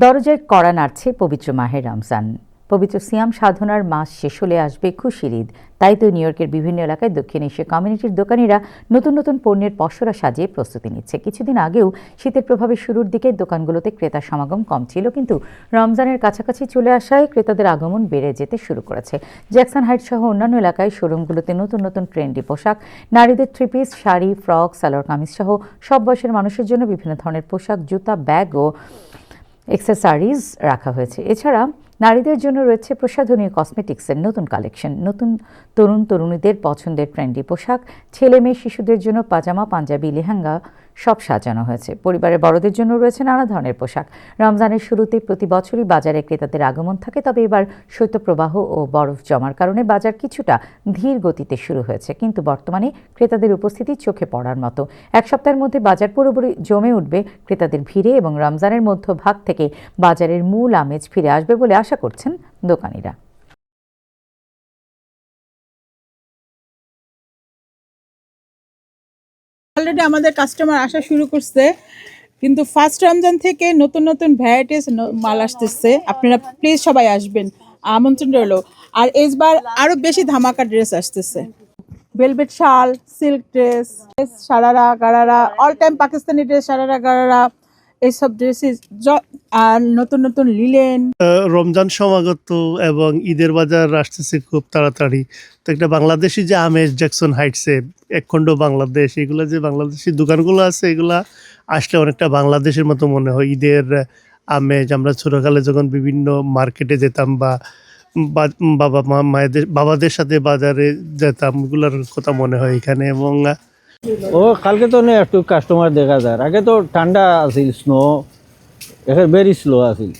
দরজায় কড়া নাড়ছে পবিত্র মাহে রমজান। পবিত্র সিয়াম সাধনার মাস শেষ হলে আসবে খুশির ঈদ। তাই তো নিউ ইয়র্কের বিভিন্ন এলাকায় দক্ষিণ এশিয়া কমিউনিটির দোকানিরা নতুন নতুন পণ্যের পসরা সাজিয়ে প্রস্তুতি নিচ্ছে। কিছুদিন আগেও শীতের প্রভাবে শুরুর দিকে দোকানগুলোতে ক্রেতা সমাগম কম ছিল, কিন্তু রমজানের কাছাকাছি চলে আসায় ক্রেতাদের আগমন বেড়ে যেতে শুরু করেছে। জ্যাকসন হাইট সহ অন্যান্য এলাকায় শোরুমগুলোতে নতুন নতুন ট্রেন্ডি পোশাক, নারীদের three piece, sari, frock, salwar kameez সহ সব বয়সের মানুষের জন্য বিভিন্ন ধরনের পোশাক, জুতা, ব্যাগ ও অ্যাক্সেসরিজ রাখা হয়েছে। এছাড়া নারীদের জন্য রয়েছে প্রসাধনীয় কসমেটিক্সের নতুন কালেকশন, নতুন তরুণীদের পছন্দের ট্রেন্ডি পোশাক, ছেলে মেয়ে শিশুদের জন্য পাজামা, পাঞ্জাবি, লেহেঙ্গা সব সাজানো হয়েছে। পরিবারের বড়দের জন্য রয়েছে নানা ধরনের পোশাক। রমজানের শুরুতে প্রতি বছরই বাজারে ক্রেতাদের আগমন থাকে, তবে এবার শৈত্যপ্রবাহ ও বরফ জমার কারণে বাজার কিছুটা ধীর গতিতে শুরু হয়েছে, কিন্তু বর্তমানে ক্রেতাদের উপস্থিতি চোখে পড়ার মতো। এক সপ্তাহের মধ্যে বাজার পুরোপুরি জমে উঠবে ক্রেতাদের ভিড়ে এবং রমজানের মধ্যভাগ থেকে বাজারের মূল আমেজ ফিরে আসবে বলে আশা করছেন দোকানিরা। অলরেডি আমাদের কাস্টমার আসা শুরু করছে, কিন্তু ফার্স্ট রমজান থেকে নতুন নতুন ভ্যারাইটিস মাল আসতেছে। আপনারা প্লিজ সবাই আসবেন, আমন্ত্রণ রইল। আর এইবার আরো বেশি ধামাকা ড্রেস আসতেছে, ভেলভেট শাল, silk dress, sharara gharara, all time Pakistani dress, sharara gharara, এইসব ড্রেসেস আর নতুন নতুন লিলেন। রমজান সমাগত এবং ঈদের বাজার আসতেছে খুব তাড়াতাড়ি। তো একটা বাংলাদেশি যে আমেজ জ্যাকসন হাইটসে একখণ্ড বাংলাদেশ, এগুলো যে বাংলাদেশি দোকানগুলো আছে, এগুলা আসলে অনেকটা বাংলাদেশের মতো মনে হয়। ঈদের আমেজ, আমরা ছোটকালে যখন বিভিন্ন মার্কেটে যেতাম বা বাবাদের সাথে বাজারে যেতাম, এগুলোর কথা মনে হয় এখানে। এবং কালকে তো একটু কাস্টমার দেখা যায়। আগে তো ঠান্ডা আছিল, স্নো এখন ভেরি স্লো আছিল।